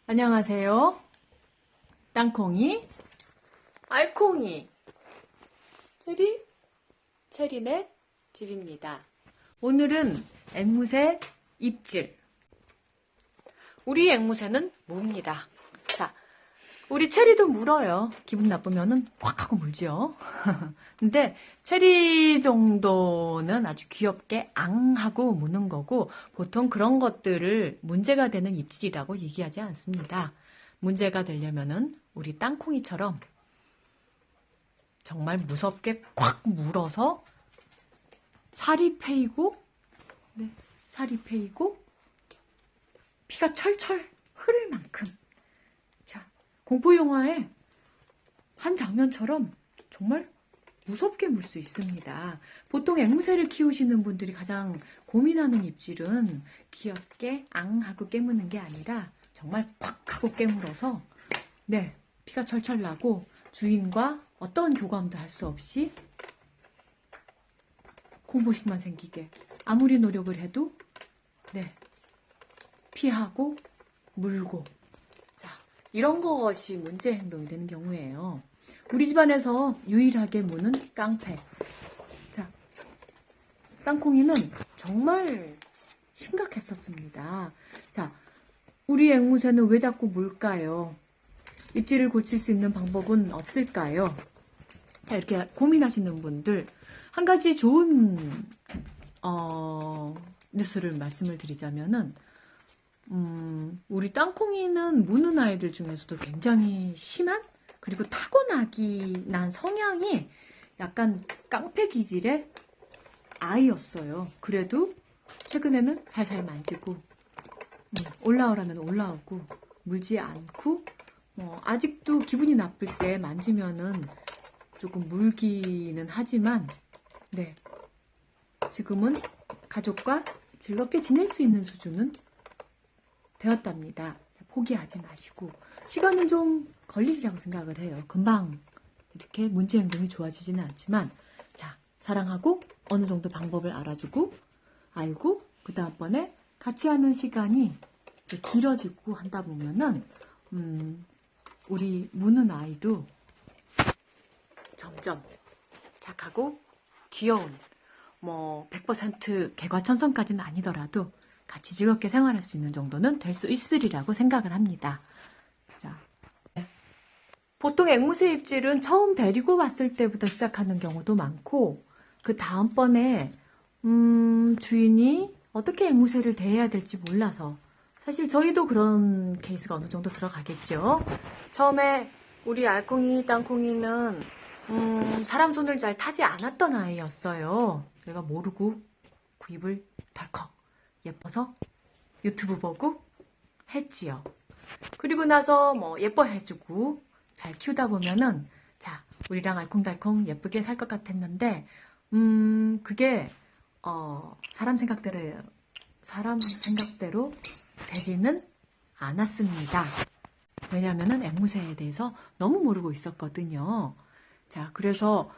안녕하세요. 땅콩이, 알콩이, 체리네 집입니다. 오늘은 앵무새 입질. 우리 앵무새는 묵니다. 자, 우리 체리도 물어요. 기분 나쁘면은 확 하고 물죠. 근데 체리 정도는 아주 귀엽게 앙 하고 무는 거고, 보통 그런 것들을 문제가 되는 입질이라고 얘기하지 않습니다. 문제가 되려면은 우리 땅콩이처럼 정말 무섭게 콱 물어서 살이 패이고, 네, 살이 패이고 피가 철철 흐를 만큼, 자, 공포영화의 한 장면처럼 정말 무섭게 물 수 있습니다. 보통 앵무새를 키우시는 분들이 가장 고민하는 입질은 귀엽게 앙 하고 깨무는 게 아니라 정말 콱 하고 깨물어서, 네, 피가 철철 나고 주인과 어떤 교감도 할 수 없이 공포심만 생기게 아무리 노력을 해도, 네, 피하고 물고, 자, 이런 것이 문제 행동이 되는 경우예요. 우리 집안에서 유일하게 무는 깡패. 자, 땅콩이는 정말 심각했었습니다. 자, 우리 앵무새는 왜 자꾸 물까요? 입질을 고칠 수 있는 방법은 없을까요? 자, 이렇게 고민하시는 분들, 한 가지 좋은 뉴스를 말씀을 드리자면은, 우리 땅콩이는 무는 아이들 중에서도 굉장히 심한, 그리고 타고나기 난 성향이 약간 깡패 기질의 아이였어요. 그래도 최근에는 살살 만지고, 올라오라면 올라오고, 물지 않고, 아직도 기분이 나쁠 때 만지면은 조금 물기는 하지만, 네, 지금은 가족과 즐겁게 지낼 수 있는 수준은 되었답니다. 자, 포기하지 마시고, 시간은 좀 걸리리라고 생각을 해요. 금방 이렇게 문제 행동이 좋아지지는 않지만, 자, 사랑하고 어느 정도 방법을 알아주고 알고 그 다음번에 같이 하는 시간이 이제 길어지고 한다 보면은 우리 무는 아이도 점점 착하고 귀여운, 100% 개과천선까지는 아니더라도 같이 즐겁게 생활할 수 있는 정도는 될 수 있으리라고 생각을 합니다. 자, 보통 앵무새 입질은 처음 데리고 왔을 때부터 시작하는 경우도 많고, 그 다음번에 주인이 어떻게 앵무새를 대해야 될지 몰라서, 사실 저희도 그런 케이스가 어느 정도 들어가겠죠. 처음에 우리 알콩이, 땅콩이는 사람 손을 잘 타지 않았던 아이였어요. 내가 모르고 구입을 덜컥 예뻐서 유튜브 보고 했지요. 그리고 나서 예뻐해주고 잘 키우다 보면은, 자, 우리랑 알콩달콩 예쁘게 살 것 같았는데, 그게 사람 생각대로 되지는 않았습니다. 왜냐면은 앵무새에 대해서 너무 모르고 있었거든요. 자, 그래서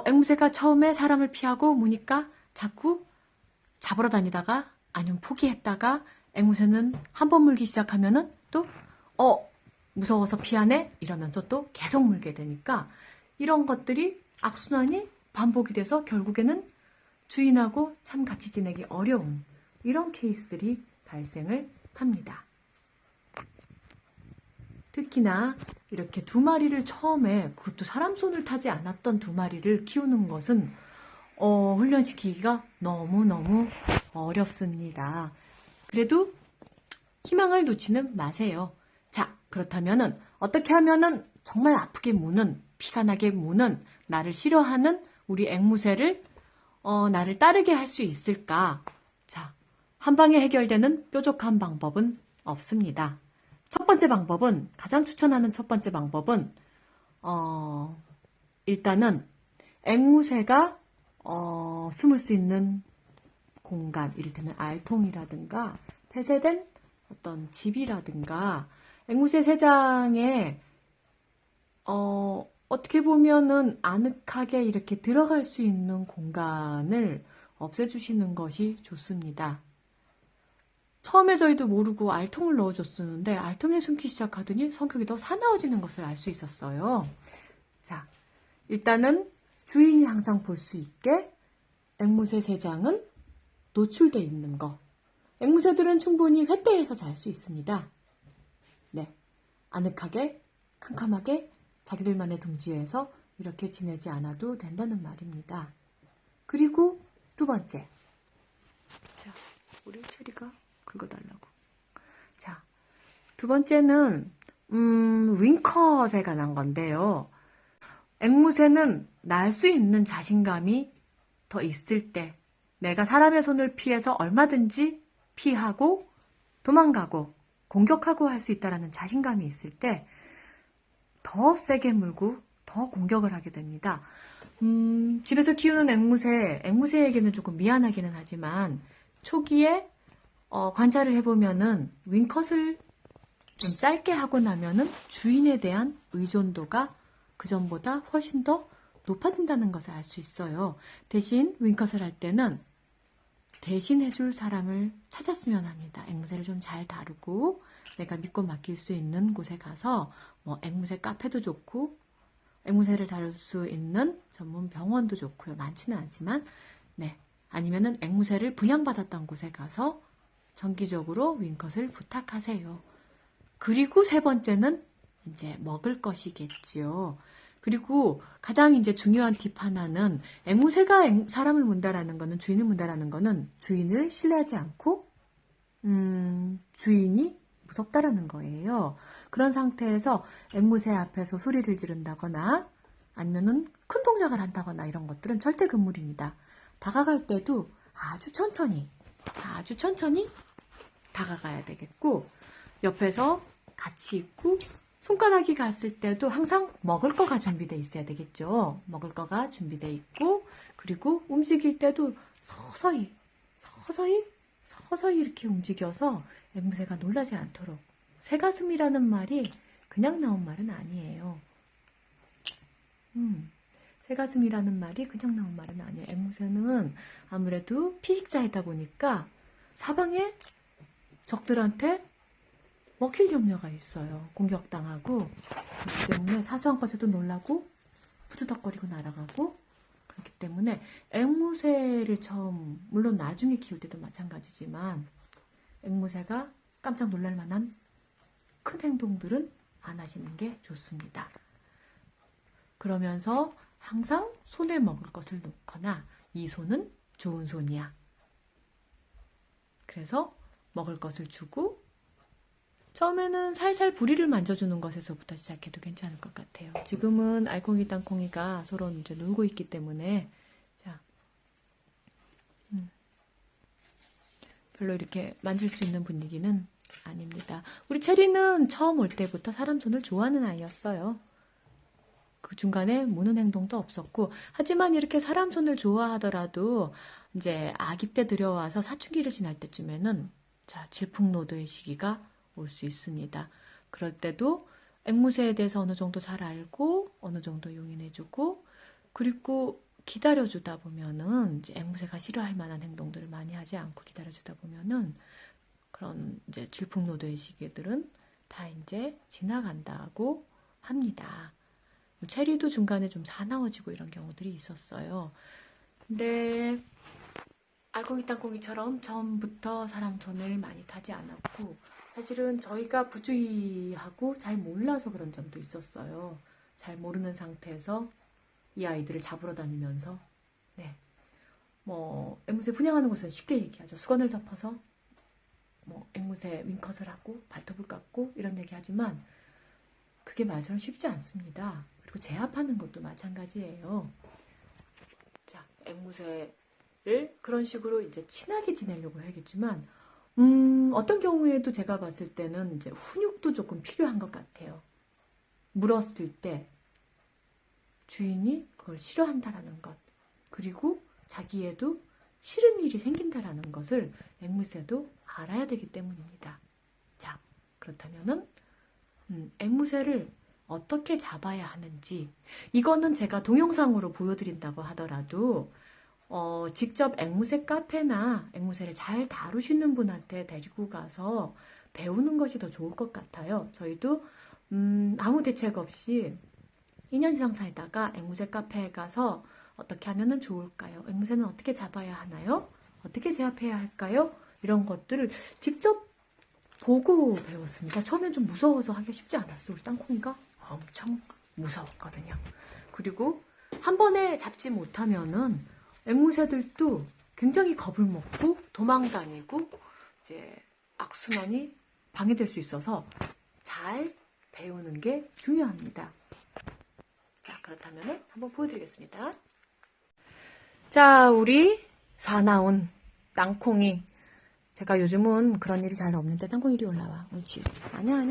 앵무새가 처음에 사람을 피하고 무니까 자꾸 잡으러 다니다가, 아니면 포기했다가, 앵무새는 한 번 물기 시작하면은 또 무서워서 피하네 이러면 또 계속 물게 되니까, 이런 것들이 악순환이 반복이 돼서 결국에는 주인하고 참 같이 지내기 어려운 이런 케이스들이 발생을 합니다. 특히나 이렇게 두 마리를 처음에, 그것도 사람 손을 타지 않았던 두 마리를 키우는 것은 훈련시키기가 너무너무 어렵습니다. 그래도 희망을 놓지는 마세요. 자, 그렇다면은 어떻게 하면은 정말 아프게 무는, 피가 나게 무는, 나를 싫어하는 우리 앵무새를 나를 따르게 할 수 있을까? 자, 한 방에 해결되는 뾰족한 방법은 없습니다. 첫 번째 방법은, 가장 추천하는 첫 번째 방법은, 일단은 앵무새가 숨을 수 있는 공간, 이를테면 알통이라든가 폐쇄된 어떤 집이라든가, 앵무새 새장에 어떻게 보면은 아늑하게 이렇게 들어갈 수 있는 공간을 없애주시는 것이 좋습니다. 처음에 저희도 모르고 알통을 넣어줬었는데 알통에 숨기 시작하더니 성격이 더 사나워지는 것을 알 수 있었어요. 자, 일단은 주인이 항상 볼 수 있게 앵무새 3장은 노출되어 있는 거. 앵무새들은 충분히 횃대에서 잘 수 있습니다. 네, 아늑하게, 캄캄하게 자기들만의 둥지에서 이렇게 지내지 않아도 된다는 말입니다. 그리고 2번째. 자, 우리 체리가 긁어달라고. 자, 2번째는 윙컷에 관한 건데요. 앵무새는 날 수 있는 자신감이 더 있을 때 내가 사람의 손을 피해서 얼마든지 피하고 도망가고 공격하고 할 수 있다는 자신감이 있을 때 더 세게 물고 더 공격을 하게 됩니다. 집에서 키우는 앵무새에게는 조금 미안하기는 하지만 초기에 관찰을 해보면은 윙컷을 좀 짧게 하고 나면은 주인에 대한 의존도가 그전보다 훨씬 더 높아진다는 것을 알 수 있어요. 대신 윙컷을 할 때는 대신 해줄 사람을 찾았으면 합니다. 앵무새를 좀 잘 다루고 내가 믿고 맡길 수 있는 곳에 가서 뭐 앵무새 카페도 좋고 앵무새를 다룰 수 있는 전문 병원도 좋고요. 많지는 않지만 네, 아니면은 앵무새를 분양받았던 곳에 가서 정기적으로 윙컷을 부탁하세요. 그리고 3번째는 이제 먹을 것이겠지요. 그리고 가장 이제 중요한 팁 하나는 앵무새가 사람을 문다라는 거는 주인을 문다라는 거는 주인을 신뢰하지 않고 주인이 무섭다라는 거예요. 그런 상태에서 앵무새 앞에서 소리를 지른다거나 아니면은 큰 동작을 한다거나 이런 것들은 절대 금물입니다. 다가갈 때도 아주 천천히 다가가야 되겠고 옆에서 같이 있고 손가락이 갔을 때도 항상 먹을 거가 준비되어 있어야 되겠죠. 먹을 거가 준비되어 있고 그리고 움직일 때도 서서히 이렇게 움직여서 앵무새가 놀라지 않도록. 새가슴이라는 말이 그냥 나온 말은 아니에요. 새가슴이라는 말이 그냥 나온 말은 아니에요. 앵무새는 아무래도 피식자이다 보니까 사방에 적들한테 먹힐 염려가 있어요. 공격당하고. 그렇기 때문에 사소한 것에도 놀라고 푸드덕거리고 날아가고 그렇기 때문에 앵무새를 물론 나중에 키울 때도 마찬가지지만 앵무새가 깜짝 놀랄 만한 큰 행동들은 안 하시는 게 좋습니다. 그러면서 항상 손에 먹을 것을 놓거나 이 손은 좋은 손이야. 그래서 먹을 것을 주고 처음에는 살살 부리를 만져주는 것에서부터 시작해도 괜찮을 것 같아요. 지금은 알콩이 땅콩이가 서로 이제 놀고 있기 때문에 자, 별로 이렇게 만질 수 있는 분위기는 아닙니다. 우리 체리는 처음 올 때부터 사람 손을 좋아하는 아이였어요. 그 중간에 무는 행동도 없었고 하지만 이렇게 사람 손을 좋아하더라도 이제 아기 때 들여와서 사춘기를 지날 때쯤에는 자, 질풍노도의 시기가 올 수 있습니다. 그럴 때도 앵무새에 대해서 어느 정도 잘 알고 어느 정도 용인해주고 그리고 기다려주다 보면은 이제 앵무새가 싫어할 만한 행동들을 많이 하지 않고 기다려주다 보면은 그런 이제 질풍노도의 시기들은 다 이제 지나간다고 합니다. 체리도 중간에 좀 사나워지고 이런 경우들이 있었어요. 근데 알콩이 땅콩이처럼 처음부터 사람 손을 많이 타지 않았고 사실은 저희가 부주의하고 잘 몰라서 그런 점도 있었어요. 잘 모르는 상태에서 이 아이들을 잡으러 다니면서 네, 뭐 앵무새 분양하는 곳은 쉽게 얘기하죠. 수건을 덮어서 뭐 앵무새 윙컷을 하고 발톱을 깎고 이런 얘기하지만 그게 말처럼 쉽지 않습니다. 그리고 제압하는 것도 마찬가지예요. 자, 앵무새를 그런 식으로 이제 친하게 지내려고 해야겠지만 어떤 경우에도 제가 봤을 때는 이제 훈육도 조금 필요한 것 같아요. 물었을 때 주인이 그걸 싫어한다라는 것, 그리고 자기에도 싫은 일이 생긴다라는 것을 앵무새도 알아야 되기 때문입니다. 자, 그렇다면은 앵무새를 어떻게 잡아야 하는지 이거는 제가 동영상으로 보여드린다고 하더라도 직접 앵무새 카페나 앵무새를 잘 다루시는 분한테 데리고 가서 배우는 것이 더 좋을 것 같아요. 저희도 아무 대책 없이 2년 이상 살다가 앵무새 카페에 가서 어떻게 하면 좋을까요? 앵무새는 어떻게 잡아야 하나요? 어떻게 제압해야 할까요? 이런 것들을 직접 보고 배웠습니다. 처음엔 좀 무서워서 하기 쉽지 않았어요. 우리 땅콩이가 엄청 무서웠거든요. 그리고 한 번에 잡지 못하면은 앵무새들도 굉장히 겁을 먹고 도망다니고 이제 악순환이 방해될 수 있어서 잘 배우는 게 중요합니다. 자, 그렇다면 한번 보여드리겠습니다. 자, 우리 사나운 땅콩이. 제가 요즘은 그런 일이 잘 없는데 땅콩이 이리 올라와. 옳지. 아니야.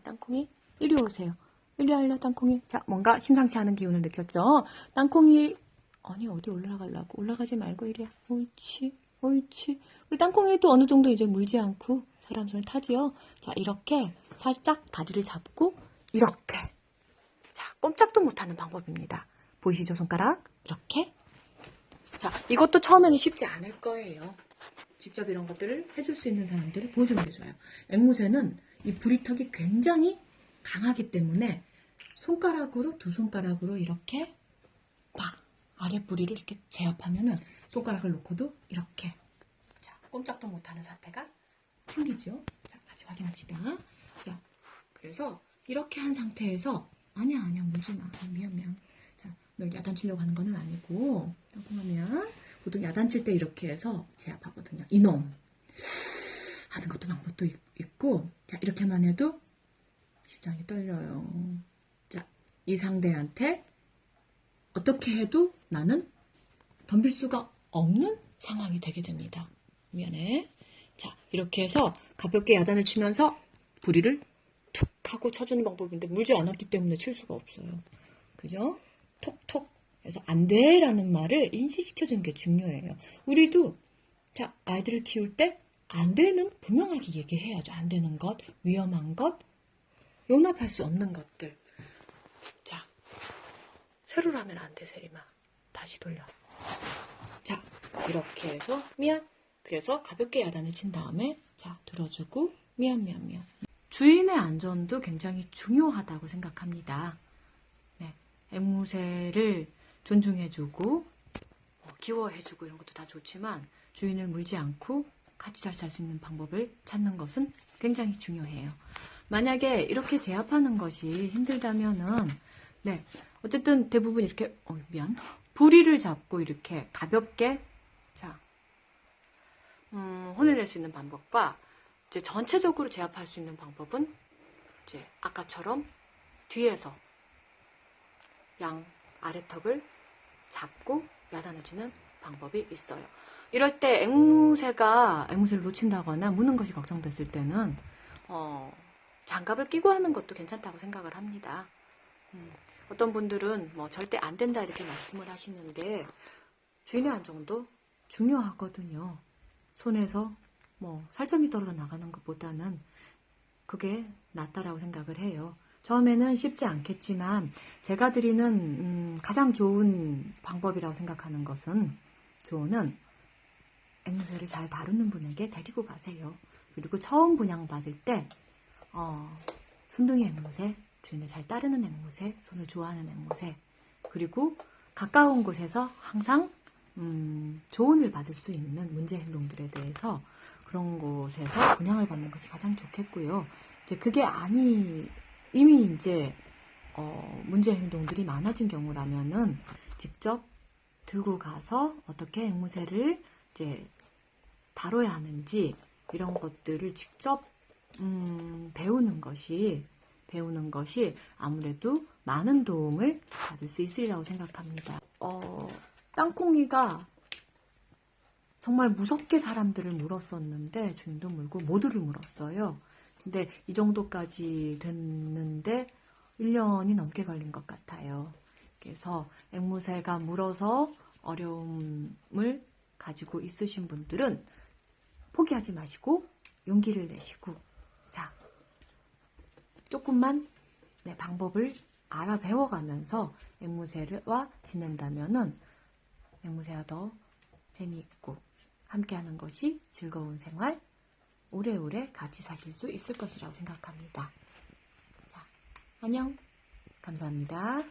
땅콩이 이리 오세요. 이리 와요, 땅콩이. 자, 뭔가 심상치 않은 기운을 느꼈죠? 땅콩이 아니 어디 올라가려고. 올라가지 말고 이리 와. 옳지. 우리 땅콩이도 어느 정도 이제 물지 않고 사람 손을 타지요. 자, 이렇게 살짝 다리를 잡고 이렇게. 자, 꼼짝도 못하는 방법입니다. 보이시죠, 손가락? 이렇게. 자, 이것도 처음에는 쉽지 않을 거예요. 직접 이런 것들을 해줄 수 있는 사람들을 보여주는 게 좋아요. 앵무새는 이 부리턱이 굉장히 강하기 때문에 손가락으로, 두 손가락으로 이렇게 딱 아랫부리를 이렇게 제압하면은 손가락을 놓고도 이렇게. 자, 꼼짝도 못하는 사태가 생기죠. 자, 같이 확인합시다. 자, 그래서 이렇게 한 상태에서 아니야, 물지 마. 미안. 자, 널 야단치려고 하는 건 아니고 하면 보통 야단칠 때 이렇게 해서 제압하거든요. 이놈 하는 것도 방법도 있고, 자, 이렇게만 해도 심장이 떨려요. 자, 이 상대한테 어떻게 해도 나는 덤빌 수가 없는 상황이 되게 됩니다. 미안해. 자, 이렇게 해서 가볍게 야단을 치면서 부리를 툭 하고 쳐주는 방법인데 물지 않았기 때문에 칠 수가 없어요. 그죠? 톡톡 해서 안 돼라는 말을 인식시켜주는 게 중요해요. 우리도 자, 아이들을 키울 때 안 되는 분명하게 얘기해야죠. 안 되는 것, 위험한 것, 용납할 수 없는 것들. 자, 세로로 하면 안 돼, 세리마. 다시 돌려. 자, 이렇게 해서 미안. 그래서 가볍게 야단을 친 다음에 자, 들어주고 미안. 주인의 안전도 굉장히 중요하다고 생각합니다. 네, 앵무새를 존중해주고 귀여워해주고 이런 것도 다 좋지만 주인을 물지 않고 같이 잘 살 수 있는 방법을 찾는 것은 굉장히 중요해요. 만약에 이렇게 제압하는 것이 힘들다면은 네, 어쨌든 대부분 이렇게 부리를 잡고 이렇게 가볍게 자 혼을 낼 수 있는 방법과 이제 전체적으로 제압할 수 있는 방법은 이제 아까처럼 뒤에서 양 아래턱을 잡고 야단을 치는 방법이 있어요. 이럴 때 앵무새를 놓친다거나 무는 것이 걱정됐을 때는 장갑을 끼고 하는 것도 괜찮다고 생각을 합니다. 어떤 분들은 뭐 절대 안 된다 이렇게 말씀을 하시는데 주인의 안정도 중요하거든요. 손에서 뭐 살점이 떨어져 나가는 것보다는 그게 낫다라고 생각을 해요. 처음에는 쉽지 않겠지만 제가 드리는 가장 좋은 방법이라고 생각하는 것은 조언은 앵무새를 잘 다루는 분에게 데리고 가세요. 그리고 처음 분양받을 때 순둥이 앵무새, 주인을 잘 따르는 앵무새, 손을 좋아하는 앵무새, 그리고 가까운 곳에서 항상 조언을 받을 수 있는 문제 행동들에 대해서 그런 곳에서 분양을 받는 것이 가장 좋겠고요. 이제 그게 이미 이제 문제 행동들이 많아진 경우라면은 직접 들고 가서 어떻게 앵무새를 이제 다뤄야 하는지 이런 것들을 직접 배우는 것이 아무래도 많은 도움을 받을 수 있으리라고 생각합니다. 땅콩이가 정말 무섭게 사람들을 물었었는데 주인도 물고 모두를 물었어요. 근데 이 정도까지 됐는데 1년이 넘게 걸린 것 같아요. 그래서 앵무새가 물어서 어려움을 가지고 있으신 분들은 포기하지 마시고 용기를 내시고 자 조금만 방법을 알아 배워가면서 앵무새와 지낸다면은 앵무새가 더 재미있고 함께하는 것이 즐거운 생활, 오래오래 같이 사실 수 있을 것이라고 생각합니다. 자, 안녕. 감사합니다.